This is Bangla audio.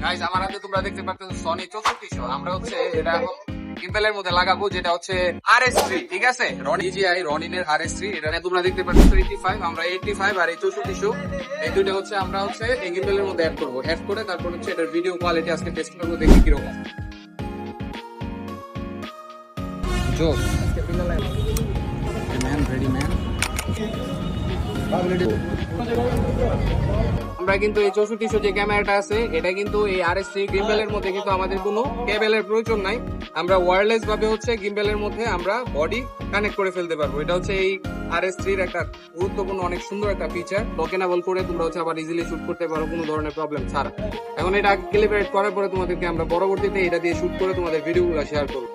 গাইস আমার হাতে তোমরা দেখতে পাচ্ছ সনি 6400। আমরা হচ্ছে এটা এখন গিম্বলের মধ্যে লাগাবো, যেটা হচ্ছে RS3, ঠিক আছে, রনিনের RS3। এটা তোমরা দেখতে পাচ্ছ 85, আমরা 85 আর এই 6400 এই দুটো হচ্ছে আমরা হচ্ছে এই গিম্বলের মধ্যে অ্যাড করবো। অ্যাড করে তারপর হচ্ছে এটার ভিডিও কোয়ালিটি আজকে টেস্ট করবো, দেখি কিরকম। জোস ম্যান, রেডি ম্যান। আমরা কিন্তু এই 6400 যে ক্যামেরাটা আছে এটা কিন্তু এই RS3 গিম্বলের মধ্যে কিন্তু আমাদের কোনো কেবলের প্রয়োজন নাই। আমরা ওয়্যারলেস ভাবে হচ্ছে গিম্বলের মধ্যে আমরা বডি কানেক্ট করে ফেলতে পারবো। এটা হচ্ছে এই RS3 এর একটা গুরুত্বপূর্ণ অনেক সুন্দর একটা ফিচার। লকেনেবল করে তোমরা হচ্ছে আবার ইজিলি শুট করতে পারো কোনো ধরনের প্রবলেম ছাড়া। এখন এটা ক্যালিব্রেট করার পরে তোমাদেরকে আমরা পরবর্তীতে এটা দিয়ে শুট করে তোমাদের ভিডিওগুলো শেয়ার করবো।